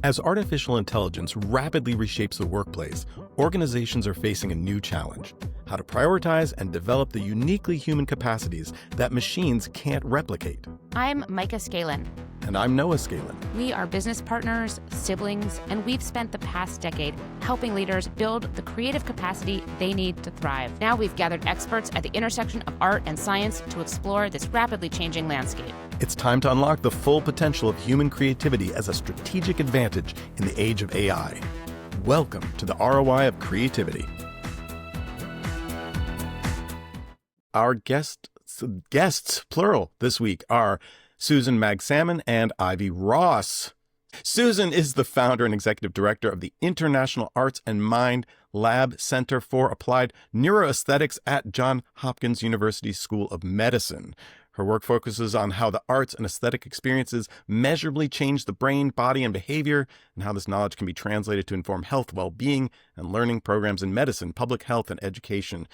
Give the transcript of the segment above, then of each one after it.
As artificial intelligence rapidly reshapes the workplace, organizations are facing a new challenge: how to prioritize and develop the uniquely human capacities that machines can't replicate. I'm Micah Scalen. And I'm Noah Scalen. We are business partners, siblings, and we've spent the past decade helping leaders build the creative capacity they need to thrive. Now we've gathered experts at the intersection of art and science to explore this rapidly changing landscape. It's time to unlock the full potential of human creativity as a strategic advantage in the age of AI. Welcome to the ROI of Creativity. Our guests, plural, this week are Susan Magsamen and Ivy Ross. Susan is the founder and executive director of the International Arts and Mind Lab Center for Applied Neuroaesthetics at Johns Hopkins University School of Medicine. Her work focuses on how the arts and aesthetic experiences measurably change the brain, body, and behavior, and how this knowledge can be translated to inform health, well-being, and learning programs in medicine, public health, and education.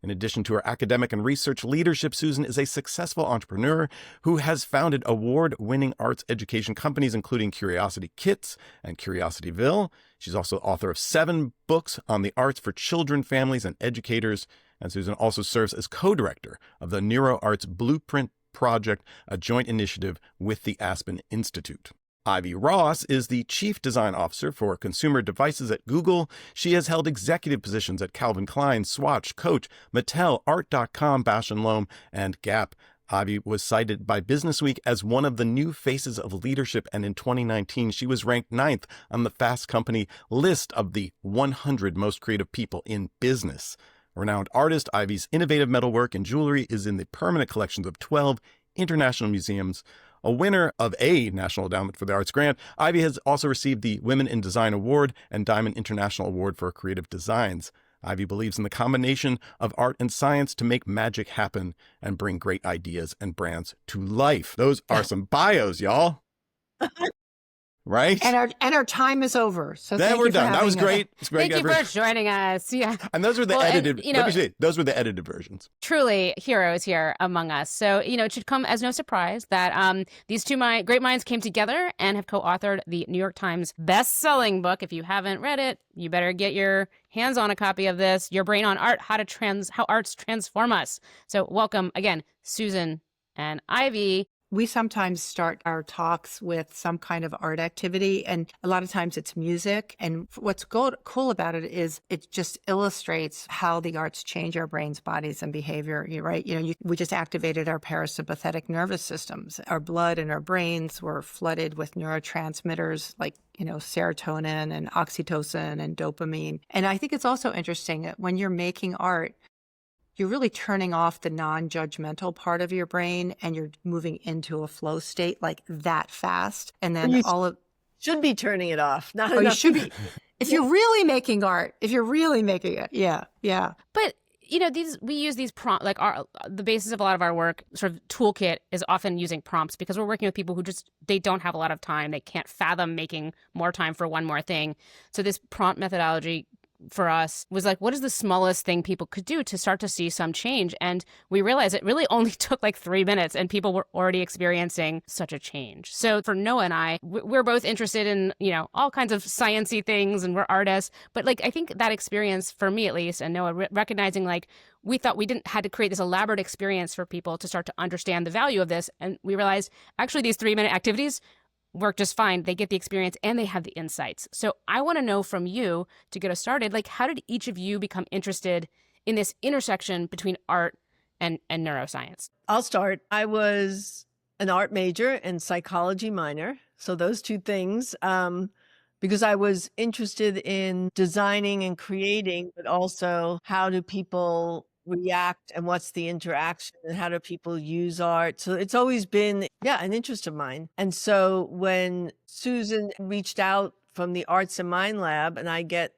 In addition to her academic and research leadership, Susan is a successful entrepreneur who has founded award-winning arts education companies, including Curiosity Kits and Curiosityville. She's also author of 7 books on the arts for children, families, and educators. And Susan also serves as co-director of the NeuroArts Blueprint Project, a joint initiative with the Aspen Institute. Ivy Ross is the Chief Design Officer for Consumer Devices at Google. She has held executive positions at Calvin Klein, Swatch, Coach, Mattel, Art.com, Bausch Lomb and Gap. Ivy was cited by Businessweek as one of the new faces of leadership, and in 2019, she was ranked 9th on the Fast Company list of the 100 most creative people in business. A renowned artist, Ivy's innovative metalwork and jewelry is in the permanent collections of 12 international museums. A winner of a National Endowment for the Arts grant, Ivy has also received the Women in Design Award and Diamond International Award for Creative Designs. Ivy believes in the combination of art and science to make magic happen and bring great ideas and brands to life. Those are some bios, y'all. Right? And our time is over. So then we're done. That was great. It's great. Thank you for joining us. Yeah. And those were the edited. Let me say, those were the edited versions. Truly heroes here among us. So, it should come as no surprise that these two great minds came together and have co-authored the New York Times best-selling book. If you haven't read it, you better get your hands on a copy of this. Your Brain on Art: How Arts Transform Us. So, welcome again, Susan and Ivy. We sometimes start our talks with some kind of art activity, and a lot of times it's music. And what's cool about it is it just illustrates how the arts change our brains, bodies, and behavior. You're right. We just activated our parasympathetic nervous systems. Our blood and our brains were flooded with neurotransmitters like serotonin and oxytocin and dopamine. And I think it's also interesting that when you're making art, you're really turning off the non-judgmental part of your brain and you're moving into a flow state like that fast. And then should be turning it off. You should be. If you're really making art, if you're really making it. Yeah. Yeah. But we use these prompts, like the basis of a lot of our work, sort of toolkit is often using prompts because we're working with people who they don't have a lot of time. They can't fathom making more time for one more thing. So this prompt methodology for us was like, what is the smallest thing people could do to start to see some change? And we realized it really only took like 3 minutes and people were already experiencing such a change. So for Noah and I, we're both interested in, all kinds of sciencey things, and we're artists. But I think that experience, for me at least, and Noah, recognizing we thought we had to create this elaborate experience for people to start to understand the value of this. And we realized actually these 3-minute activities work just fine. They get the experience and they have the insights. So I want to know from you, to get us started, how did each of you become interested in this intersection between art and neuroscience? I'll start. I was an art major and psychology minor. So those two things, because I was interested in designing and creating, but also how do people react and what's the interaction and how do people use art. So it's always been, an interest of mine. And so when Susan reached out from the Arts and Mind Lab, and I get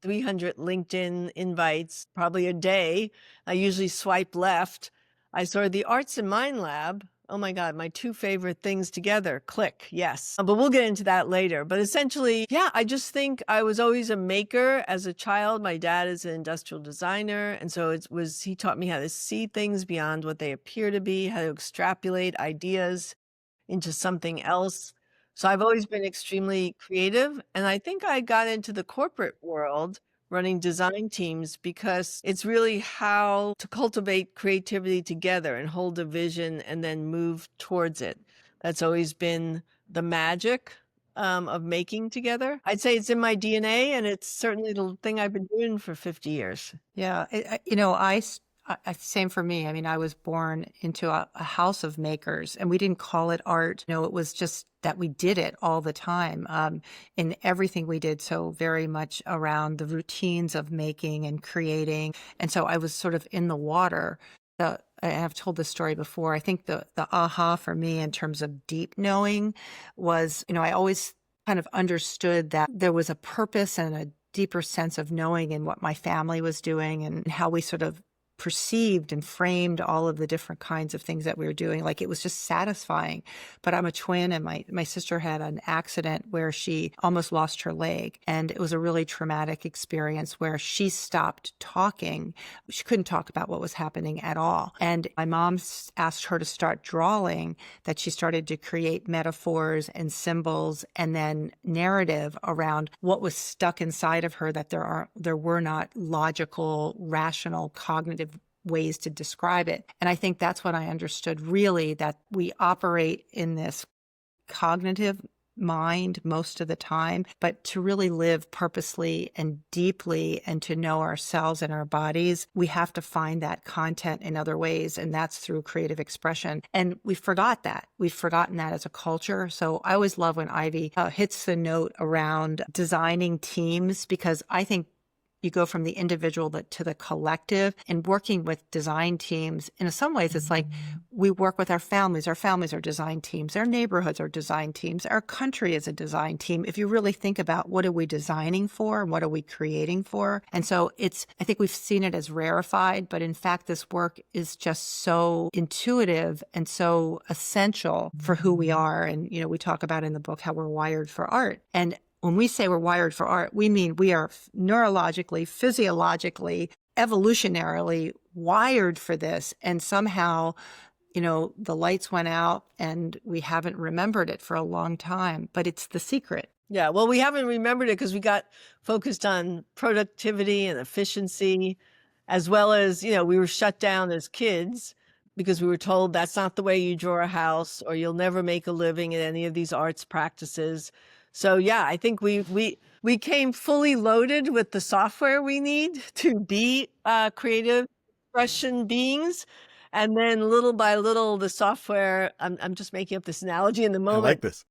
300 LinkedIn invites probably a day, I usually swipe left. I saw the Arts and Mind Lab. Oh my God, my 2 favorite things together. Click, yes. But we'll get into that later. But essentially, I just think I was always a maker as a child. My dad is an industrial designer. And so he taught me how to see things beyond what they appear to be, how to extrapolate ideas into something else. So I've always been extremely creative. And I think I got into the corporate world running design teams because it's really how to cultivate creativity together and hold a vision and then move towards it. That's always been the magic of making together. I'd say it's in my DNA, and it's certainly the thing I've been doing for 50 years. Yeah, same for me. I mean, I was born into a house of makers, and we didn't call it art. It was just that we did it all the time in everything we did. So very much around the routines of making and creating. And so I was sort of in the water. I've told this story before. I think the aha for me in terms of deep knowing was, I always kind of understood that there was a purpose and a deeper sense of knowing in what my family was doing and how we sort of perceived and framed all of the different kinds of things that we were doing. Like, it was just satisfying. But I'm a twin, and my sister had an accident where she almost lost her leg. And it was a really traumatic experience where she stopped talking. She couldn't talk about what was happening at all. And my mom asked her to start drawing, that she started to create metaphors and symbols and then narrative around what was stuck inside of her, that there were not logical, rational, cognitive ways to describe it. And I think that's what I understood, really, that we operate in this cognitive mind most of the time, but to really live purposely and deeply and to know ourselves and our bodies, we have to find that content in other ways. And that's through creative expression. And we forgot that. We've forgotten that as a culture. So I always love when Ivy hits the note around designing teams, because I think you go from the individual to the collective, and working with design teams. In some ways, it's like we work with our families. Our families are design teams. Our neighborhoods are design teams. Our country is a design team. If you really think about what are we designing for and what are we creating for? And so I think we've seen it as rarefied, but in fact, this work is just so intuitive and so essential for who we are. And, we talk about in the book how we're wired for art. And when we say we're wired for art, we mean we are neurologically, physiologically, evolutionarily wired for this. And somehow, the lights went out and we haven't remembered it for a long time, but it's the secret. Yeah, well, we haven't remembered it because we got focused on productivity and efficiency, as well as, we were shut down as kids because we were told that's not the way you draw a house, or you'll never make a living in any of these arts practices. So yeah, I think we came fully loaded with the software we need to be creative expression beings. And then little by little, the software, I'm just making up this analogy in the moment. I like this.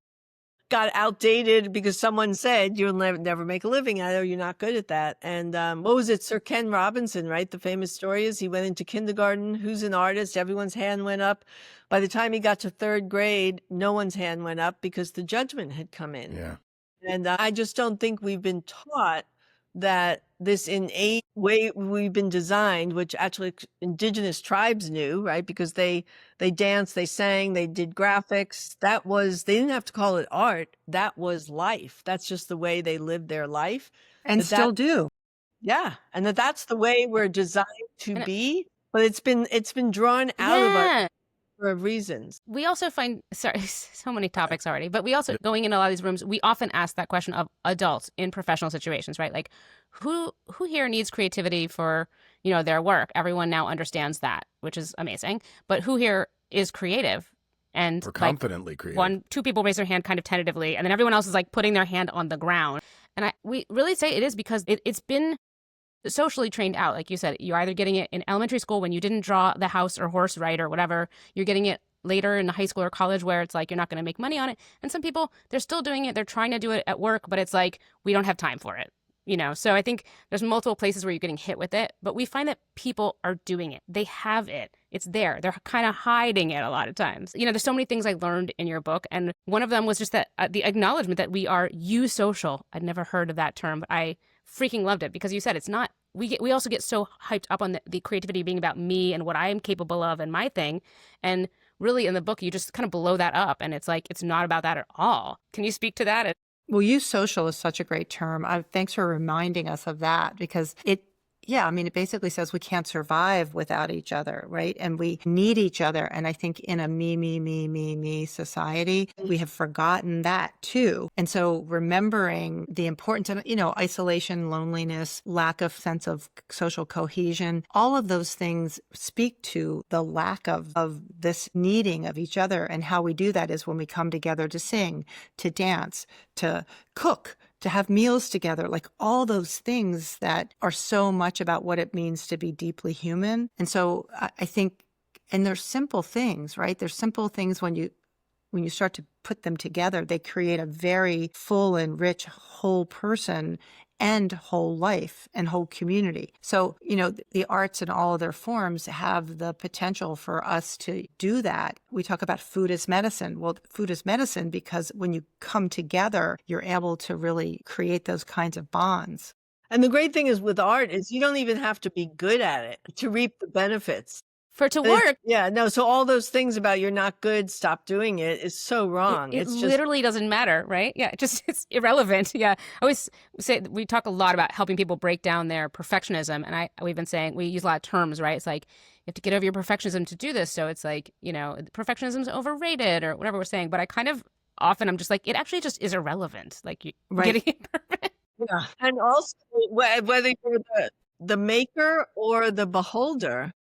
Got outdated because someone said you'll never make a living at it, or you're not good at that. And what was it? Sir Ken Robinson, right? The famous story is he went into kindergarten. Who's an artist? Everyone's hand went up. By the time he got to third grade, no one's hand went up because the judgment had come in. Yeah. And I just don't think we've been taught that this innate way we've been designed, which actually indigenous tribes knew, right? Because they danced, they sang, they did graphics. They didn't have to call it art. That was life. That's just the way they lived their life. And still do. Yeah. And that's the way we're designed to be. But it's been drawn out of us for reasons. We also find, sorry, so many topics already, but we also, going in a lot of these rooms, we often ask that question of adults in professional situations, right? Like, who here needs creativity for, their work? Everyone now understands that, which is amazing. But who here is creative? And or confidently creative. Two people raise their hand kind of tentatively, and then everyone else is like putting their hand on the ground. And we really say it is because it's been socially trained out. Like you said, you're either getting it in elementary school when you didn't draw the house or horse right or whatever. You're getting it later in high school or college where it's like you're not going to make money on it. And some people, they're still doing it. They're trying to do it at work, but it's like, we don't have time for it. So I think there's multiple places where you're getting hit with it, but we find that people are doing it. They have it. It's there. They're kind of hiding it a lot of times. There's so many things I learned in your book. And one of them was just that the acknowledgement that we are eusocial. I'd never heard of that term, but I freaking loved it because you said it's not. We also get so hyped up on the creativity being about me and what I am capable of and my thing. And really in the book, you just kind of blow that up. And it's like, it's not about that at all. Can you speak to that? Well, eusocial is such a great term. Thanks for reminding us of that, because yeah, I mean, it basically says we can't survive without each other, right? And we need each other. And I think in a me society, we have forgotten that too. And so remembering the importance of, isolation, loneliness, lack of sense of social cohesion, all of those things speak to the lack of this needing of each other. And how we do that is when we come together to sing, to dance, to cook, to have meals together, like all those things that are so much about what it means to be deeply human. And so I think, and they're simple things, right? They're simple things when you start to put them together, they create a very full and rich whole person and whole life and whole community. So, the arts in all of their forms have the potential for us to do that. We talk about food as medicine. Well, food is medicine because when you come together, you're able to really create those kinds of bonds. And the great thing is with art is you don't even have to be good at it to reap the benefits. For it to work. Yeah, no. So all those things about you're not good, stop doing it is so wrong. It it's just literally doesn't matter, right? Yeah, it's irrelevant. Yeah, I always say we talk a lot about helping people break down their perfectionism, and we've been saying we use a lot of terms, right? It's like you have to get over your perfectionism to do this. So it's like perfectionism is overrated or whatever we're saying. But I kind of often I'm just like it actually just is irrelevant. Like you getting it perfect. Yeah, and also whether you're the maker or the beholder.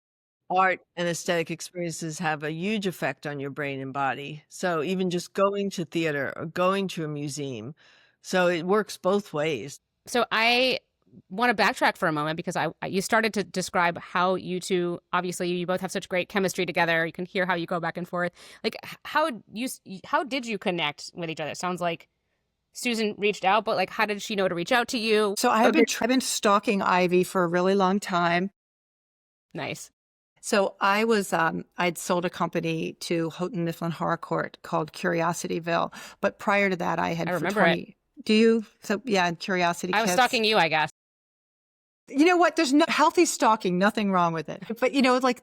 Art and aesthetic experiences have a huge effect on your brain and body. So even just going to theater or going to a museum. So it works both ways. So I want to backtrack for a moment because you started to describe how you two, obviously you both have such great chemistry together. You can hear how you go back and forth. Like how did you connect with each other? It sounds like Susan reached out, but like how did she know to reach out to you? So I've been stalking Ivy for a really long time. Nice. So I'd sold a company to Houghton Mifflin Harcourt called Curiosityville. But prior to that, I remember it. Do you? So yeah, Curiosity I was Kits. stalking you, I guess. You know what? There's no healthy stalking, nothing wrong with it. But,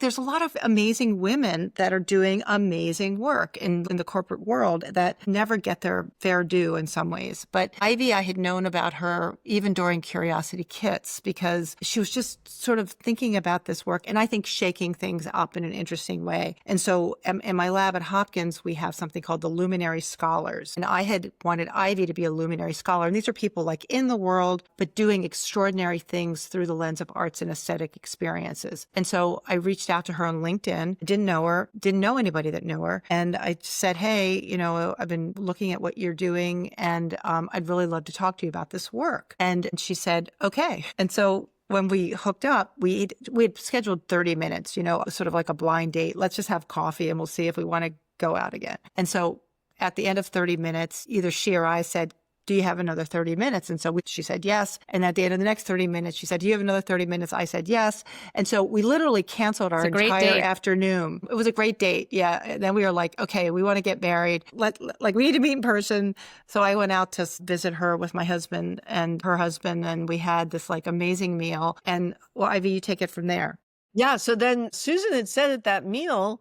there's a lot of amazing women that are doing amazing work in the corporate world that never get their fair due in some ways. But Ivy, I had known about her even during Curiosity Kits because she was just sort of thinking about this work and I think shaking things up in an interesting way. And so in my lab at Hopkins, we have something called the Luminary Scholars. And I had wanted Ivy to be a luminary scholar. And these are people like in the world, but doing extraordinary things through the lens of arts and aesthetic experiences. And so I reached out to her on LinkedIn, didn't know her, didn't know anybody that knew her. And I said, hey, I've been looking at what you're doing and I'd really love to talk to you about this work. And she said, okay. And so when we hooked up, we had scheduled 30 minutes, sort of like a blind date. Let's just have coffee and we'll see if we want to go out again. And so at the end of 30 minutes, either she or I said, do you have another 30 minutes? And so she said yes. And at the end of the next 30 minutes, she said, do you have another 30 minutes? I said yes. And so we literally canceled our entire afternoon. It was a great date. Yeah. And then we were like, okay, we want to get married. We need to meet in person. So I went out to visit her with my husband and her husband. And we had this amazing meal. And well, Ivy, you take it from there. Yeah. So then Susan had said at that meal,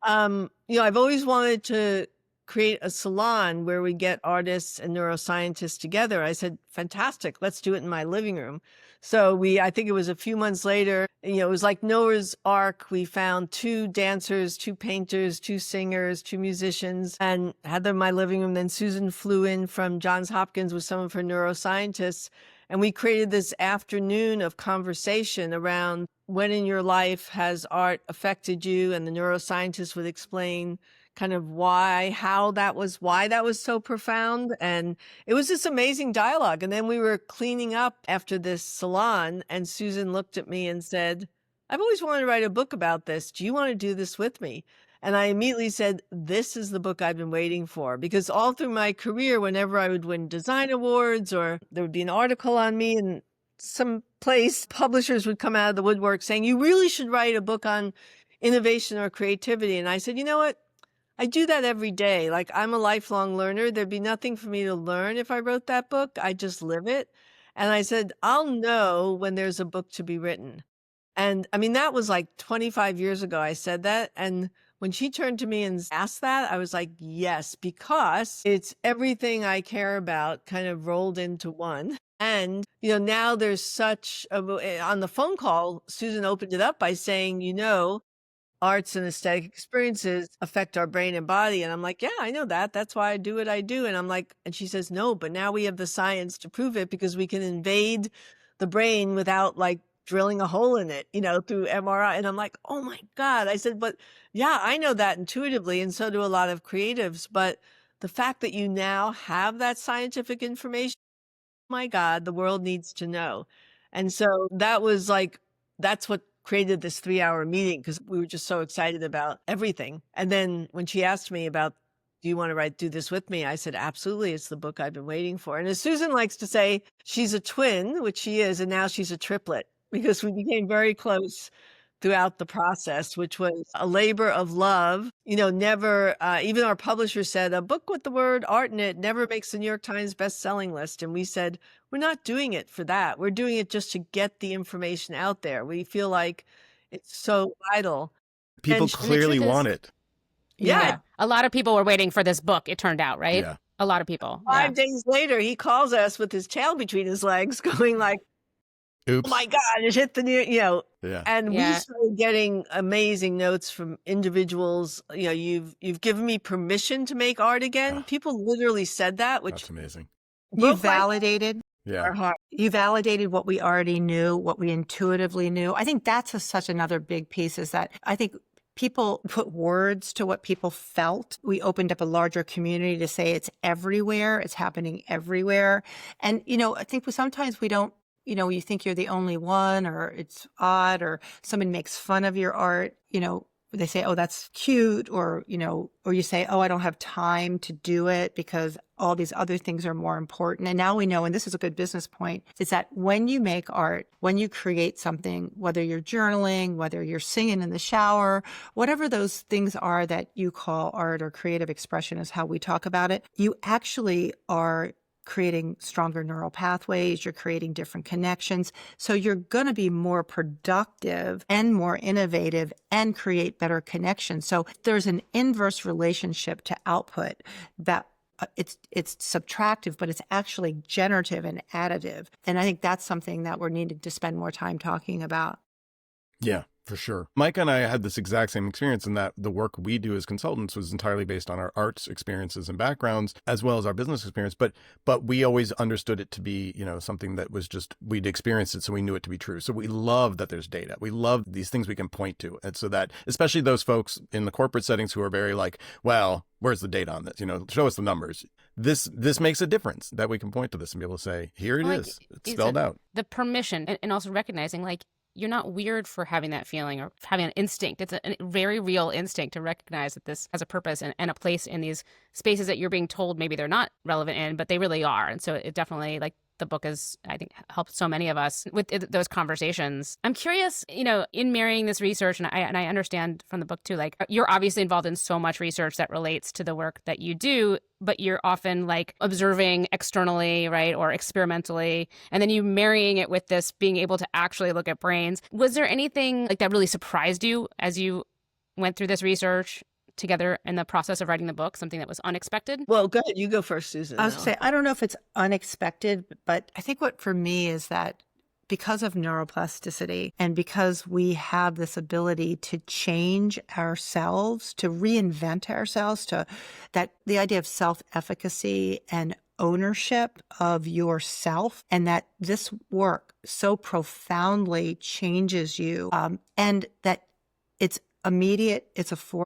I've always wanted to create a salon where we get artists and neuroscientists together. I said, fantastic, let's do it in my living room. So I think it was a few months later, it was like Noah's Ark. We found 2 dancers, 2 painters, 2 singers, 2 musicians, and had them in my living room. Then Susan flew in from Johns Hopkins with some of her neuroscientists. And we created this afternoon of conversation around when in your life has art affected you, and the neuroscientists would explain kind of why that was so profound. And it was this amazing dialogue. And then we were cleaning up after this salon and Susan looked at me and said, I've always wanted to write a book about this. Do you want to do this with me? And I immediately said, this is the book I've been waiting for, because all through my career, whenever I would win design awards or there would be an article on me and some place, publishers would come out of the woodwork saying, you really should write a book on innovation or creativity. And I said, you know what? I do that every day. Like, I'm a lifelong learner. There'd be nothing for me to learn if I wrote that book. I just live it. And I said, I'll know when there's a book to be written. And I mean, that was like 25 years ago I said that. And When she turned to me and asked that, I was like, yes, because it's everything I care about kind of rolled into one. And, now there's on the phone call, Susan opened it up by saying, arts and aesthetic experiences affect our brain and body. And I'm like, yeah, I know that. That's why I do what I do. And I'm like, and she says, no, but now we have the science to prove it because we can invade the brain without like drilling a hole in it, through MRI. And I'm like, oh my God. I said, but yeah, I know that intuitively. And so do a lot of creatives. But the fact that you now have that scientific information, my God, the world needs to know. And so that's what created this 3-hour meeting, because we were just so excited about everything. And then when she asked me about, do you want to do this with me? I said, absolutely. It's the book I've been waiting for. And as Susan likes to say, she's a twin, which she is, and now she's a triplet, because we became very close throughout the process, which was a labor of love. Never, even our publisher said, a book with the word art in it never makes the New York Times best-selling list. And we said, we're not doing it for that. We're doing it just to get the information out there. We feel like it's so vital. People clearly want it. Yeah. A lot of people were waiting for this book, it turned out, right? Yeah. A lot of people. 5 days later, he calls us with his tail between his legs going like, oops. Oh my God, it hit the Yeah. And we started getting amazing notes from individuals. You've given me permission to make art again. People literally said that, which that's amazing. You validated. Our heart. You validated what we already knew, what we intuitively knew. I think that's such another big piece, is that I think people put words to what people felt. We opened up a larger community to say it's everywhere. It's happening everywhere. And, I think sometimes we don't, you think you're the only one, or it's odd, or someone makes fun of your art, they say, oh, that's cute, or you say, oh, I don't have time to do it because all these other things are more important. And now we know, and this is a good business point, is that when you make art, when you create something, whether you're journaling, whether you're singing in the shower, whatever those things are that you call art or creative expression is how we talk about it, you actually are creating stronger neural pathways, you're creating different connections. So you're going to be more productive and more innovative and create better connections. So there's an inverse relationship to output that it's subtractive, but it's actually generative and additive. And I think that's something that we're needing to spend more time talking about. Yeah, for sure. Mike and I had this exact same experience in that the work we do as consultants was entirely based on our arts experiences and backgrounds, as well as our business experience. But we always understood it to be, something that was just, we'd experienced it, so we knew it to be true. So we love that there's data. We love these things we can point to. And so that, especially those folks in the corporate settings who are very like, well, where's the data on this? Show us the numbers. This makes a difference that we can point to this and be able to say, here it is. It's spelled out. The permission, and also recognizing like, you're not weird for having that feeling or having an instinct. It's a very real instinct to recognize that this has a purpose and a place in these spaces that you're being told maybe they're not relevant in, but they really are. And so it definitely, like, the book has, I think, helped so many of us with those conversations. I'm curious, in marrying this research, and I understand from the book too, like, you're obviously involved in so much research that relates to the work that you do, but you're often like observing externally, right, or experimentally, and then you marrying it with this being able to actually look at brains. Was there anything like that really surprised you as you went through this research together in the process of writing the book, something that was unexpected? Well, go ahead. You go first, Susan. I was going to say, I don't know if it's unexpected, but I think what for me is that because of neuroplasticity and because we have this ability to change ourselves, to reinvent ourselves, that the idea of self-efficacy and ownership of yourself, and that this work so profoundly changes you, and that it's immediate, it's affordable,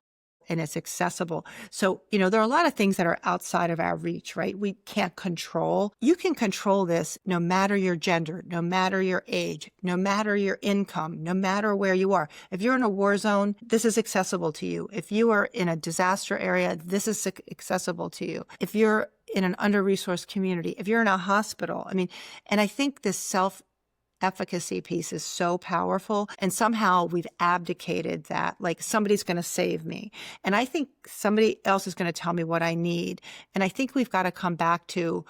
and it's accessible. So, there are a lot of things that are outside of our reach, right? We can't control. You can control this no matter your gender, no matter your age, no matter your income, no matter where you are. If you're in a war zone, this is accessible to you. If you are in a disaster area, this is accessible to you. If you're in an under-resourced community, if you're in a hospital, and I think this self-efficacy piece is so powerful, and somehow we've abdicated that, like somebody's going to save me, and I think somebody else is going to tell me what I need. And I think we've got to come back to,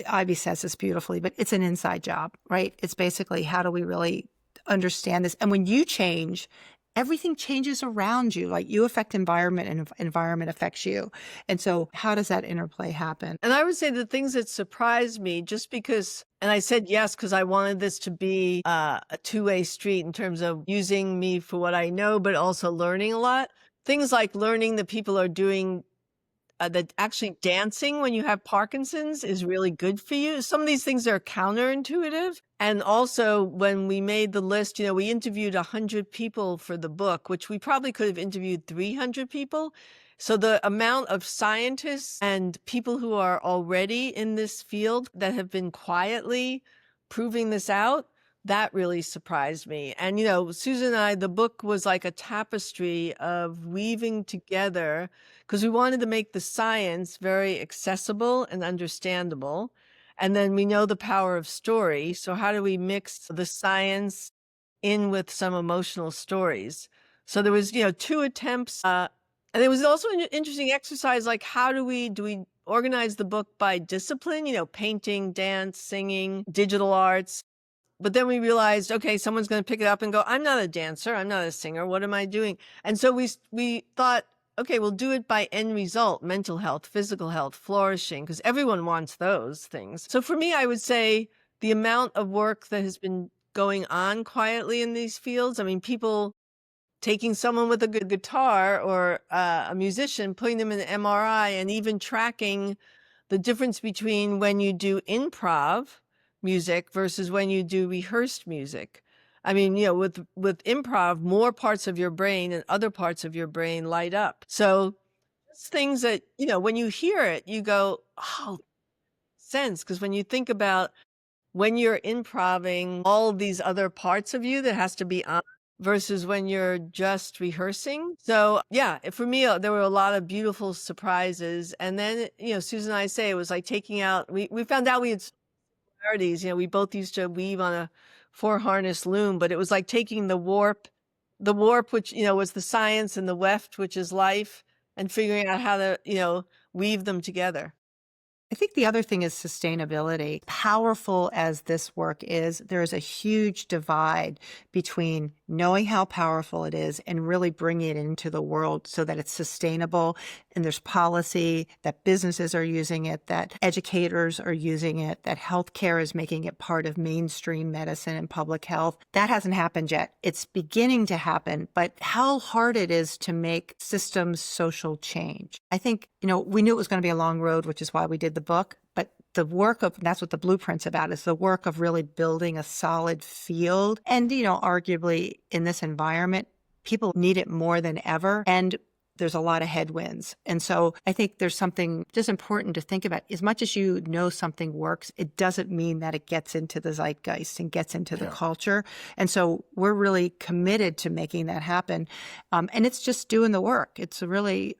Ivy says this beautifully, but it's an inside job, right? It's basically, how do we really understand this? And when you change everything changes around you. Like you affect environment and environment affects you. And so how does that interplay happen? And I would say the things that surprised me, just because, and I said yes, because I wanted this to be a two-way street in terms of using me for what I know, but also learning a lot. Things like learning that people are doing that actually dancing when you have Parkinson's is really good for you. Some of these things are counterintuitive. And also when we made the list, we interviewed 100 people for the book, which we probably could have interviewed 300 people. So the amount of scientists and people who are already in this field that have been quietly proving this out, that really surprised me. And, Susan and I, the book was like a tapestry of weaving together, because we wanted to make the science very accessible and understandable. And then we know the power of story. So how do we mix the science in with some emotional stories? So there was, 2 attempts. And it was also an interesting exercise, like how do we organize the book by discipline, painting, dance, singing, digital arts. But then we realized, okay, someone's going to pick it up and go, I'm not a dancer. I'm not a singer. What am I doing? And so we thought, okay, we'll do it by end result, mental health, physical health, flourishing, because everyone wants those things. So for me, I would say the amount of work that has been going on quietly in these fields, I mean, people taking someone with a good guitar or a musician, putting them in an MRI, and even tracking the difference between when you do improv music versus when you do rehearsed music. I mean, with improv, more parts of your brain and other parts of your brain light up. So it's things that, when you hear it, you go, oh, sense. Because when you think about when you're improving all these other parts of you that has to be on versus when you're just rehearsing. So yeah, for me, there were a lot of beautiful surprises. And then, Susan and I say it was like taking out, we found out we had similarities. We both used to weave on a 4-harness loom, but it was like taking the warp, which, was the science, and the weft, which is life, and figuring out how to, weave them together. I think the other thing is sustainability. Powerful as this work is, there is a huge divide between knowing how powerful it is and really bringing it into the world so that it's sustainable and there's policy, that businesses are using it, that educators are using it, that healthcare is making it part of mainstream medicine and public health. That hasn't happened yet. It's beginning to happen, but how hard it is to make systems social change. I think, we knew it was going to be a long road, which is why we did the book, but the work of, that's what the blueprint's about, is the work of really building a solid field. And, arguably in this environment, people need it more than ever. And there's a lot of headwinds. And so I think there's something just important to think about. As much as you know something works, it doesn't mean that it gets into the zeitgeist and gets into the culture. And so we're really committed to making that happen. And it's just doing the work. It's really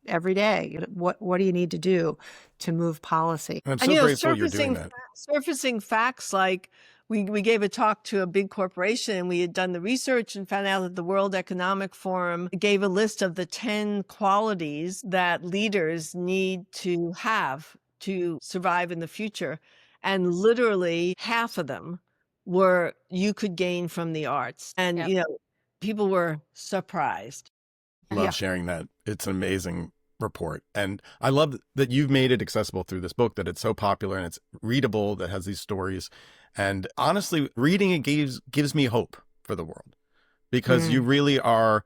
every day. What do you need to do to move policy? I'm so grateful you're doing that. Surfacing facts like we gave a talk to a big corporation, and we had done the research and found out that the World Economic Forum gave a list of the 10 qualities that leaders need to have to survive in the future. And literally half of them were you could gain from the arts. And, people were surprised. Love sharing that. It's an amazing report. And I love that you've made it accessible through this book, that it's so popular and it's readable, that has these stories. And honestly, reading it gives me hope for the world, because you really are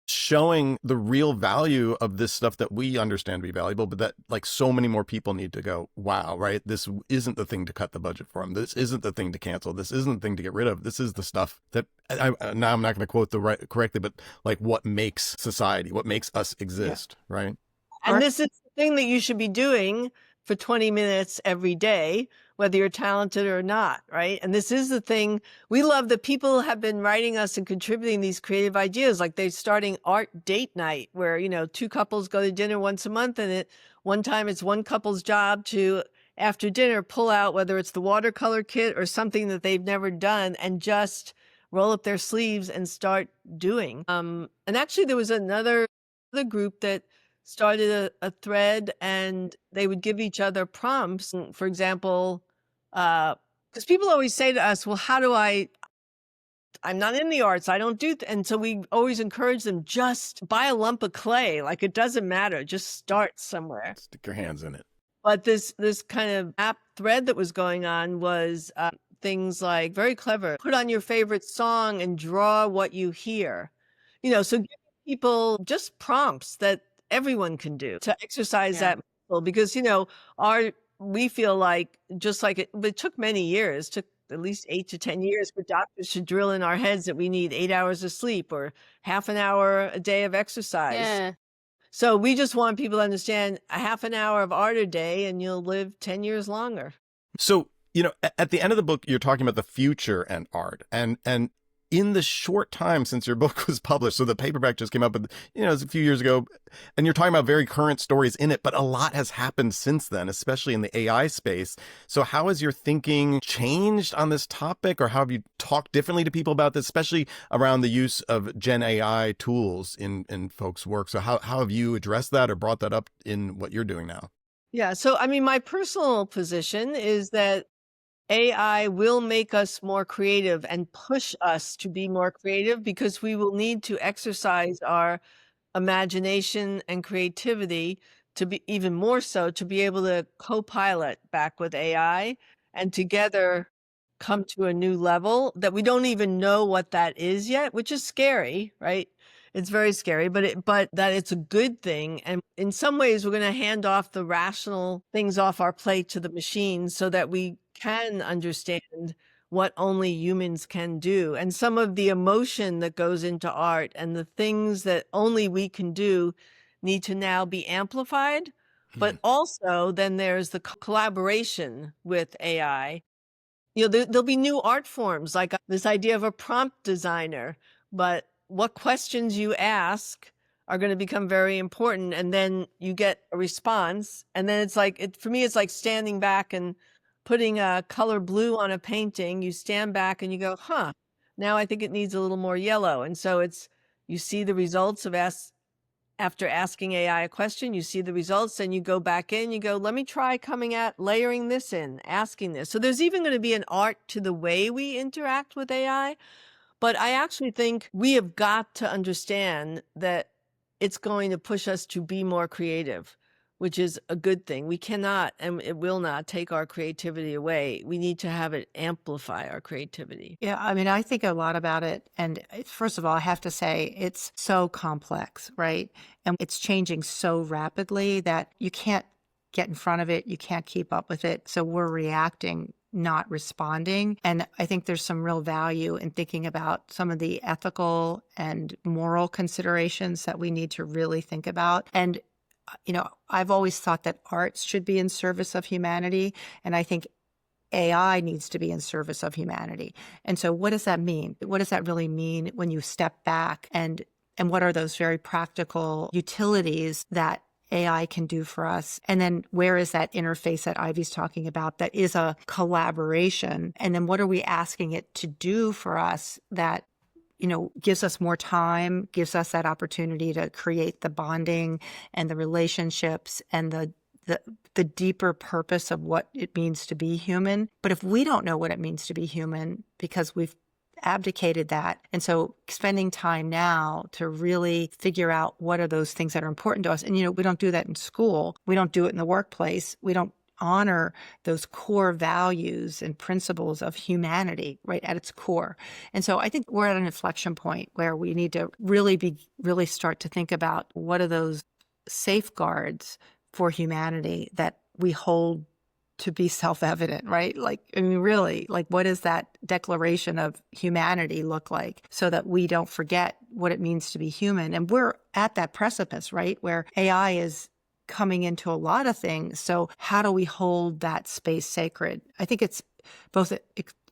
showing the real value of this stuff that we understand to be valuable, but that like so many more people need to go, wow, right? This isn't the thing to cut the budget from. This isn't the thing to cancel. This isn't the thing to get rid of. This is the stuff that now I'm not going to quote correctly, but like what makes society, what makes us exist, right? And this is the thing that you should be doing for 20 minutes every day, whether you're talented or not, right? And this is the thing. We love that people have been writing us and contributing these creative ideas. Like they're starting art date night where, 2 couples go to dinner once a month, and one time it's one couple's job to, after dinner, pull out whether it's the watercolor kit or something that they've never done and just roll up their sleeves and start doing. And actually there was another group that started a thread, and they would give each other prompts. For example, because people always say to us, well, how do I I'm not in the arts. I don't do, and so we always encourage them, just buy a lump of clay. Like, it doesn't matter. Just start somewhere. Stick your hands in it. But this kind of app thread that was going on was things like, very clever, put on your favorite song and draw what you hear. So giving people just prompts that everyone can do to exercise that muscle, because we feel like, just like it took many years, took at least 8 to 10 years for doctors to drill in our heads that we need 8 hours of sleep or half an hour a day of exercise. Yeah. So we just want people to understand, a half an hour of art a day and you'll live 10 years longer. So, at the end of the book, you're talking about the future and art. And in the short time since your book was published, so the paperback just came out, but it was a few years ago, and you're talking about very current stories in it, but a lot has happened since then, especially in the AI space. So how has your thinking changed on this topic, or how have you talked differently to people about this, especially around the use of Gen AI tools in folks' work? So how have you addressed that or brought that up in what you're doing now? Yeah. So, my personal position is that AI will make us more creative and push us to be more creative, because we will need to exercise our imagination and creativity to be even more so, to be able to co-pilot back with AI and together come to a new level that we don't even know what that is yet, which is scary, right? It's very scary, but that it's a good thing. And in some ways, we're going to hand off the rational things off our plate to the machines so that we can understand what only humans can do. And some of the emotion that goes into art and the things that only we can do need to now be amplified. But also, then there's the collaboration with AI. There'll be new art forms, like this idea of a prompt designer, but what questions you ask are going to become very important. And then you get a response. And then for me, it's like standing back and putting a color blue on a painting. You stand back and you go, now I think it needs a little more yellow. And so you see the results of after asking AI a question, you see the results, and you go back in, you go, let me try layering this in, asking this. So there's even going to be an art to the way we interact with AI. But I actually think we have got to understand that it's going to push us to be more creative, which is a good thing. We cannot, and it will not, take our creativity away. We need to have it amplify our creativity. Yeah, I think a lot about it. And first of all, I have to say it's so complex, right? And it's changing so rapidly that you can't get in front of it. You can't keep up with it. So we're reacting, not responding. And I think there's some real value in thinking about some of the ethical and moral considerations that we need to really think about. And I've always thought that arts should be in service of humanity. And I think AI needs to be in service of humanity. And so what does that mean? What does that really mean when you step back, and what are those very practical utilities that AI can do for us? And then where is that interface that Ivy's talking about that is a collaboration? And then what are we asking it to do for us that gives us more time, gives us that opportunity to create the bonding and the relationships and the deeper purpose of what it means to be human. But if we don't know what it means to be human because we've abdicated that, and so spending time now to really figure out what are those things that are important to us. And, we don't do that in school. We don't do it in the workplace. We don't honor those core values and principles of humanity right at its core. And so I think we're at an inflection point where we need to really start to think about what are those safeguards for humanity that we hold to be self-evident, right? Really, what does that declaration of humanity look like so that we don't forget what it means to be human? And we're at that precipice, right? Where AI is coming into a lot of things. So how do we hold that space sacred? I think it's both,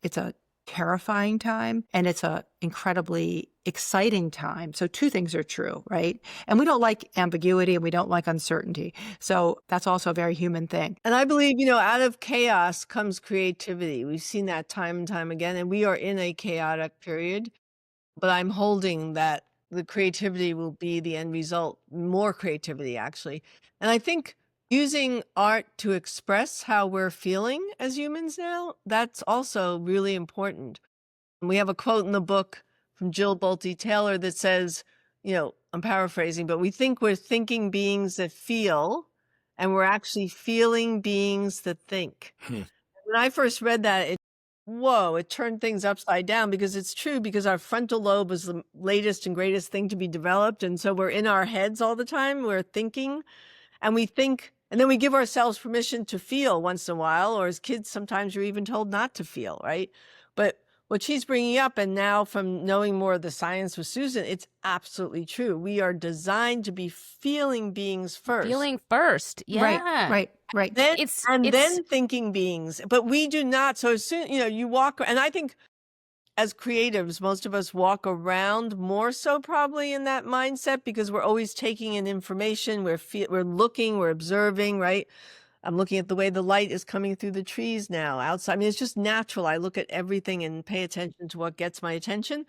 it's a terrifying time and it's a incredibly exciting time. So two things are true, right? And we don't like ambiguity and we don't like uncertainty. So that's also a very human thing. And I believe, out of chaos comes creativity. We've seen that time and time again, and we are in a chaotic period. But I'm holding that the creativity will be the end result, more creativity, actually. And I think using art to express how we're feeling as humans now, that's also really important. We have a quote in the book from Jill Bolte Taylor that says, I'm paraphrasing, but we think we're thinking beings that feel, and we're actually feeling beings that think. When I first read that, it turned things upside down, because it's true, because our frontal lobe is the latest and greatest thing to be developed. And so we're in our heads all the time. We're thinking, and we think, and then we give ourselves permission to feel once in a while, or as kids, sometimes you're even told not to feel, right? But what she's bringing up, and now from knowing more of the science with Susan, it's absolutely true. We are designed to be feeling beings first. Feeling first. Yeah. Right. Then thinking beings. But we do not. So as soon, you walk, and I think as creatives, most of us walk around more so probably in that mindset, because we're always taking in information. We're looking, we're observing, right? I'm looking at the way the light is coming through the trees now outside. I mean, it's just natural. I look at everything and pay attention to what gets my attention.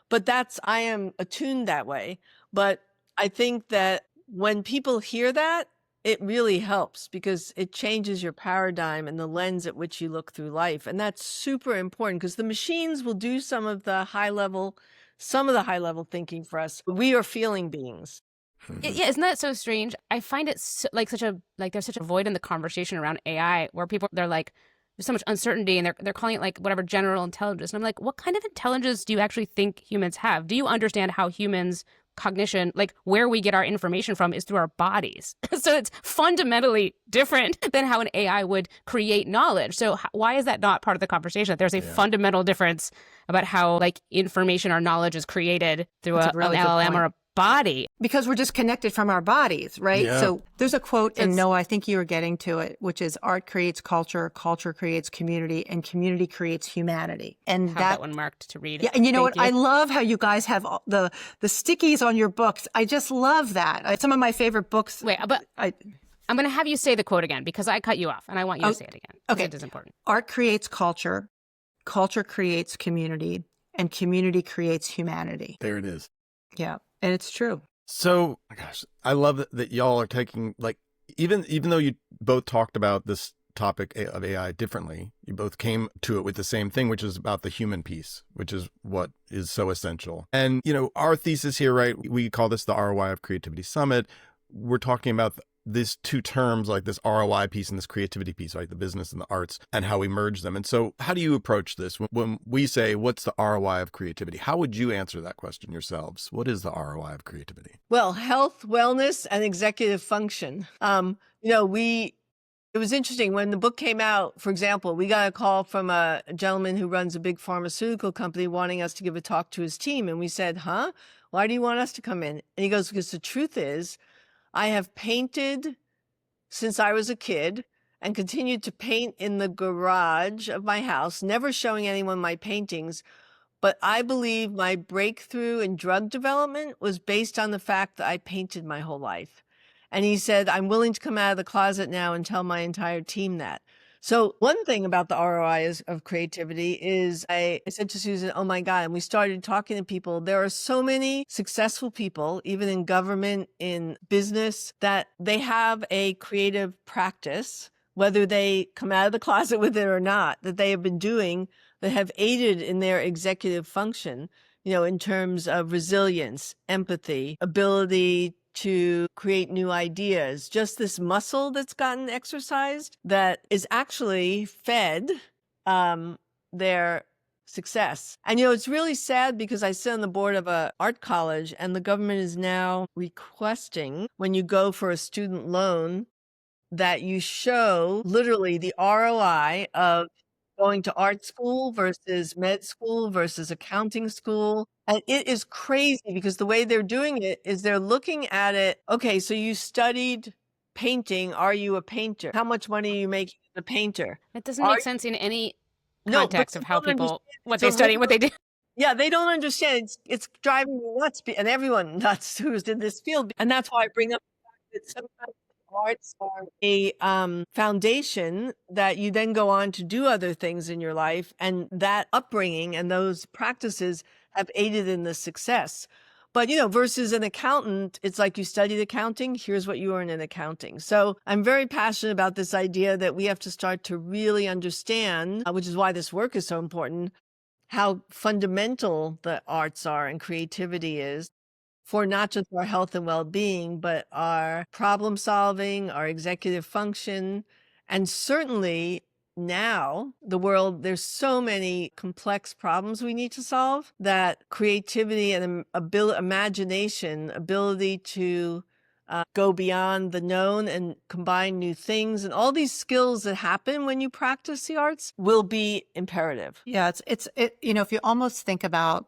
But I am attuned that way. But I think that when people hear that, it really helps, because it changes your paradigm and the lens at which you look through life. And that's super important, because the machines will do some of the high level thinking for us. We are feeling beings. Yeah, isn't that so strange? I find it there's such a void in the conversation around AI, where they're like, there's so much uncertainty, and they're calling it like whatever general intelligence. And I'm like, what kind of intelligence do you actually think humans have? Do you understand how humans' cognition, like where we get our information from, is through our bodies? So it's fundamentally different than how an AI would create knowledge. So why is that not part of the conversation? That there's a fundamental difference about how like information or knowledge is created through an LLM or a body, because we're disconnected from our bodies, right? Yeah. So there's a quote, and Noah, I think you were getting to it, which is art creates culture, culture creates community, and community creates humanity. And have that one marked to read. Yeah, and you know what? I love how you guys have the stickies on your books. I just love that. It's some of my favorite books. Wait, but I'm going to have you say the quote again, because I cut you off, and I want you to say it again. Okay, it is important. Art creates culture, culture creates community, and community creates humanity. There it is. Yeah. And it's true. So, my gosh, I love that y'all are taking, like, even though you both talked about this topic of AI differently, you both came to it with the same thing, which is about the human piece, which is what is so essential. And, our thesis here, right, we call this the ROI of Creativity Summit. We're talking about these two terms, like this ROI piece and this creativity piece, right? The business and the arts, and how we merge them. And so how do you approach this? When we say, what's the ROI of creativity? How would you answer that question yourselves? What is the ROI of creativity? Well, health, wellness, and executive function. It was interesting when the book came out. For example, we got a call from a gentleman who runs a big pharmaceutical company wanting us to give a talk to his team. And we said, why do you want us to come in? And he goes, because the truth is, I have painted since I was a kid and continued to paint in the garage of my house, never showing anyone my paintings. But I believe my breakthrough in drug development was based on the fact that I painted my whole life. And he said, I'm willing to come out of the closet now and tell my entire team that. So one thing about the ROI of creativity is I said to Susan, oh my God, and we started talking to people. There are so many successful people, even in government, in business, that they have a creative practice, whether they come out of the closet with it or not, that they have been doing that have aided in their executive function, in terms of resilience, empathy, ability to create new ideas, just this muscle that's gotten exercised that is actually fed their success. And, it's really sad, because I sit on the board of an art college, and the government is now requesting, when you go for a student loan, that you show literally the ROI of going to art school versus med school versus accounting school. And it is crazy, because the way they're doing it is they're looking at it. Okay, so you studied painting. Are you a painter? How much money are you making as a painter? It doesn't make sense in any context of how people, what they study, what they do. Yeah, they don't understand. It's driving me nuts, and everyone nuts who's in this field. And that's why I bring up the fact that sometimes arts are a foundation that you then go on to do other things in your life. And that upbringing and those practices have aided in the success. But, versus an accountant, it's like you studied accounting. Here's what you earn in accounting. So I'm very passionate about this idea that we have to start to really understand, which is why this work is so important, how fundamental the arts are and creativity is for not just our health and well-being, but our problem solving, our executive function, and certainly now the world, there's so many complex problems we need to solve that creativity and imagination, ability to go beyond the known and combine new things, and all these skills that happen when you practice the arts will be imperative. Yeah, if you almost think about,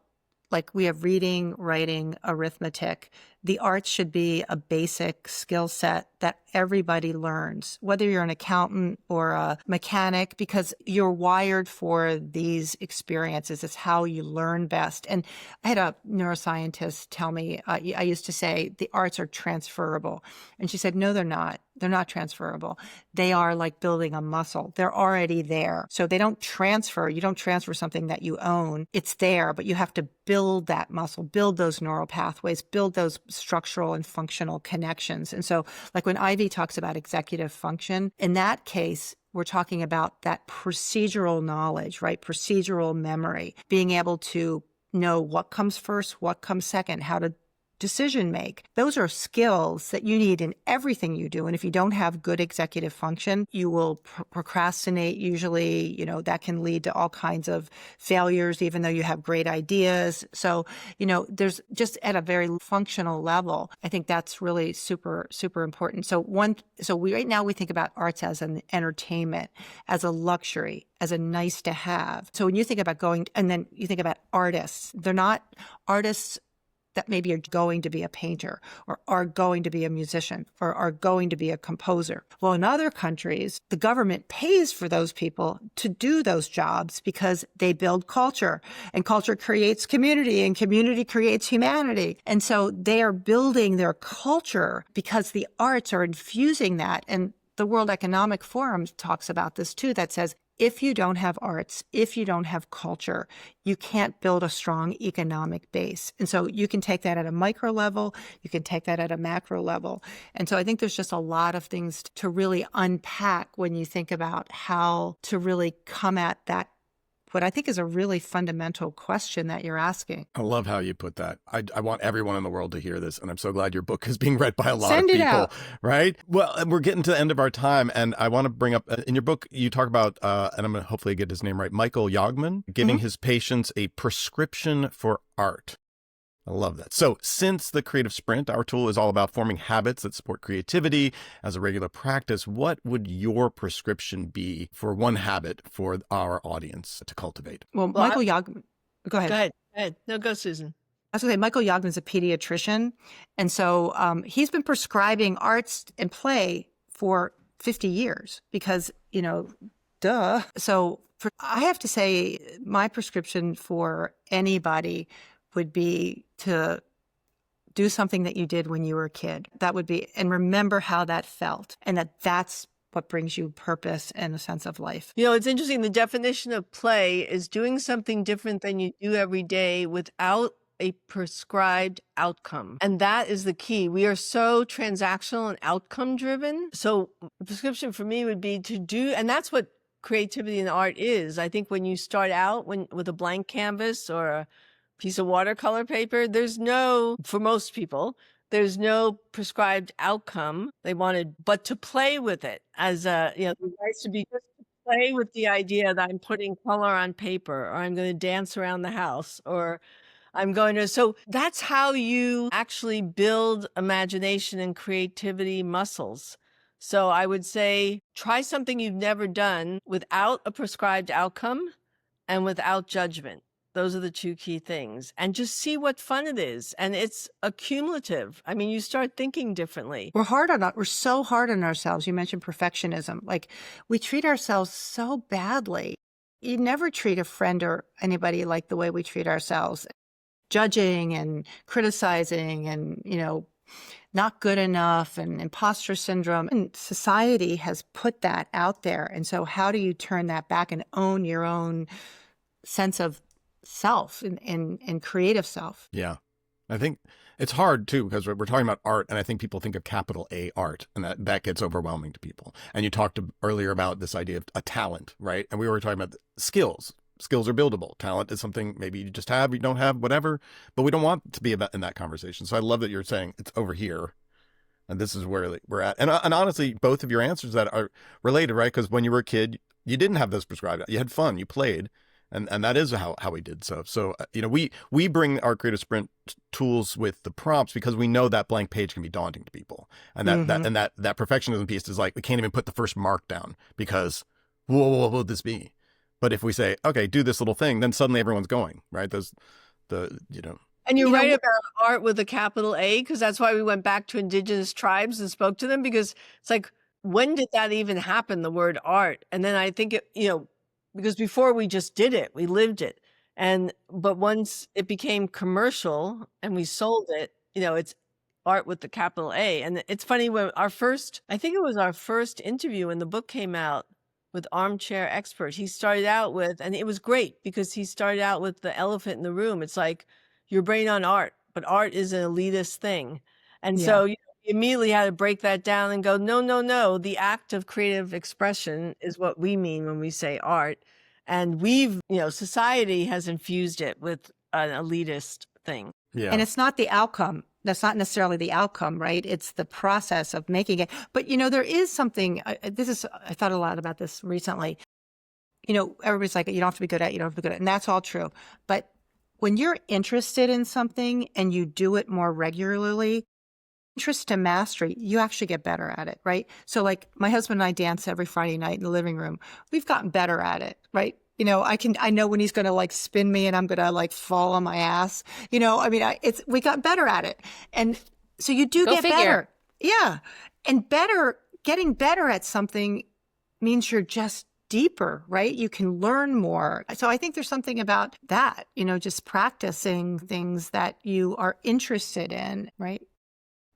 like, we have reading, writing, arithmetic. The arts should be a basic skill set that everybody learns, whether you're an accountant or a mechanic, because you're wired for these experiences. It's how you learn best. And I had a neuroscientist tell me, I used to say the arts are transferable. And she said, no, they're not. They're not transferable. They are like building a muscle. They're already there. So they don't transfer. You don't transfer something that you own. It's there, but you have to build that muscle, build those neural pathways, build those structural and functional connections. And so, like when Ivy talks about executive function, in that case, we're talking about that procedural knowledge, right? Procedural memory, being able to know what comes first, what comes second, how to decision make. Those are skills that you need in everything you do. And if you don't have good executive function, you will procrastinate. Usually, that can lead to all kinds of failures, even though you have great ideas. So, there's just at a very functional level, I think that's really super, super important. So right now we think about arts as an entertainment, as a luxury, as a nice to have. So when you think about and then you think about artists, they're not artists that maybe are going to be a painter or are going to be a musician or are going to be a composer. Well, in other countries, the government pays for those people to do those jobs because they build culture, and culture creates community, and community creates humanity. And so they are building their culture because the arts are infusing that. And the World Economic Forum talks about this too, that says, if you don't have arts, if you don't have culture, you can't build a strong economic base. And so you can take that at a micro level, you can take that at a macro level. And so I think there's just a lot of things to really unpack when you think about how to really come at that, what I think is a really fundamental question that you're asking. I love how you put that. I want everyone in the world to hear this, and I'm so glad your book is being read by a lot Send of it people, out. right? Well, we're getting to the end of our time, and I want to bring up, in your book, you talk about, and I'm going to hopefully get his name right, Michael Yogman, giving his patients a prescription for art. I love that. So since the Creative Sprint, our tool is all about forming habits that support creativity as a regular practice, what would your prescription be for one habit for our audience to cultivate? Well, Michael Yogman, go ahead. Go ahead. No, go, Susan. I was going to say, Michael Yogman is a pediatrician. And so he's been prescribing arts and play for 50 years because, duh. So I have to say my prescription for anybody would be to do something that you did when you were a kid. That would be, and remember how that felt, and that's what brings you purpose and a sense of life. It's interesting. The definition of play is doing something different than you do every day without a prescribed outcome. And that is the key. We are so transactional and outcome driven. So the prescription for me would be to do, and that's what creativity and art is. I think when you start out with a blank canvas or a piece of watercolor paper, for most people, there's no prescribed outcome they wanted, but to play with it as the advice to be just to play with the idea that I'm putting color on paper, or I'm going to dance around the house, or so that's how you actually build imagination and creativity muscles. So I would say, try something you've never done without a prescribed outcome and without judgment. Those are the two key things. And just see what fun it is. And it's accumulative. I mean, you start thinking differently. We're so hard on ourselves. You mentioned perfectionism. Like, we treat ourselves so badly. You never treat a friend or anybody like the way we treat ourselves. Judging and criticizing and, not good enough and imposter syndrome. And society has put that out there. And so how do you turn that back and own your own sense of self and creative self? Yeah. I think it's hard too, because we're talking about art, and I think people think of capital A art, and that gets overwhelming to people. And you talked earlier about this idea of a talent, right? And we were talking about skills skills are buildable. Talent is something maybe you just have, you don't have, whatever. But we don't want to be about in that conversation. So I love that you're saying it's over here. And this is where we're at. And honestly, both of your answers that are related, right? Because when you were a kid, you didn't have those prescribed. You had fun, you played. And that is how we did so. So, we bring our Creative Sprint tools with the prompts because we know that blank page can be daunting to people. And that perfectionism piece is like, we can't even put the first mark down because what will this be? But if we say, okay, do this little thing, then suddenly everyone's going, right? And you're right about art with a capital A, because that's why we went back to indigenous tribes and spoke to them, because it's like, when did that even happen, the word art? And then I think because before we just did it, we lived it. But once it became commercial and we sold it, it's art with the capital A. And it's funny, when I think it was our first interview when the book came out with Armchair Expert, he started out with, and it was great because he started out with the elephant in the room. It's like, your brain on art, but art is an elitist thing. And so you immediately had to break that down and go, no. The act of creative expression is what we mean when we say art. And society has infused it with an elitist thing. Yeah. And it's not the outcome. That's not necessarily the outcome, right? It's the process of making it. But, there is something, I thought a lot about this recently. Everybody's like, you don't have to be good at it, you don't have to be good at it. And that's all true. But when you're interested in something and you do it more regularly, interest to mastery, you actually get better at it, right? So like my husband and I dance every Friday night in the living room. We've gotten better at it, right? I know when he's going to like spin me and I'm going to like fall on my ass. We got better at it. And so you do get better. Yeah. And getting better at something means you're just deeper, right? You can learn more. So I think there's something about that, just practicing things that you are interested in, right?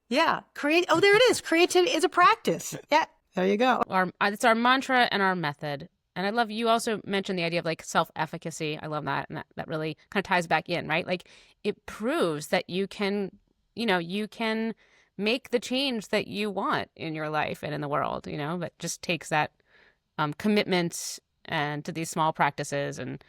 Yeah. There it is. Creativity is a practice. Yeah. There you go. It's our mantra and our method. And I love, you also mentioned the idea of like self-efficacy. I love that. And that really kind of ties back in, right? Like it proves that you can make the change that you want in your life and in the world, but just takes that commitment and to these small practices, and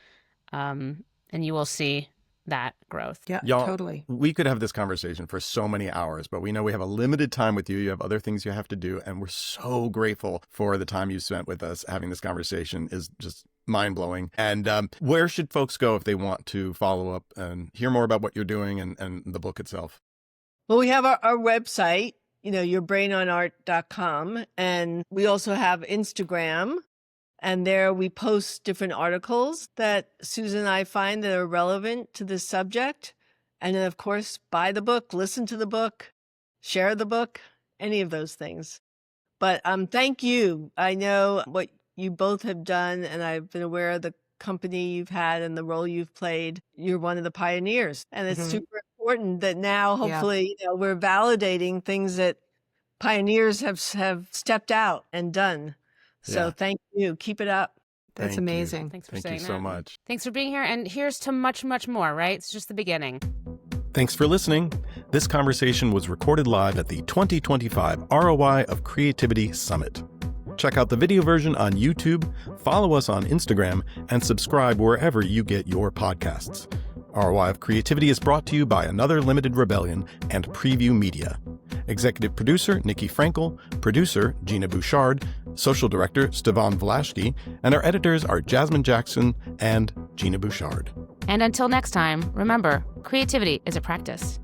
you will see that growth. Yeah, Y'all, totally. We could have this conversation for so many hours, but we know we have a limited time with you. You have other things you have to do, and we're so grateful for the time you spent with us. Having this conversation is just mind-blowing. And where should folks go if they want to follow up and hear more about what you're doing and the book itself? Well, we have our website, yourbrainonart.com. And we also have Instagram. And there we post different articles that Susan and I find that are relevant to this subject. And then, of course, buy the book, listen to the book, share the book, any of those things. But thank you. I know what you both have done, and I've been aware of the company you've had and the role you've played. You're one of the pioneers. And it's super important that now, hopefully, we're validating things that pioneers have stepped out and done. So thank you. Keep it up. That's amazing. Thanks for saying that. Thank you so much. Thanks for being here. And here's to much, much more, right? It's just the beginning. Thanks for listening. This conversation was recorded live at the 2025 ROI of Creativity Summit. Check out the video version on YouTube, follow us on Instagram, and subscribe wherever you get your podcasts. ROI of Creativity is brought to you by Another Limited Rebellion and Preview Media. Executive producer, Nikki Frankel, producer, Gina Bouchard, social director, Stevan Vlaschke, and our editors are Jasmine Jackson and Gina Bouchard. And until next time, remember, creativity is a practice.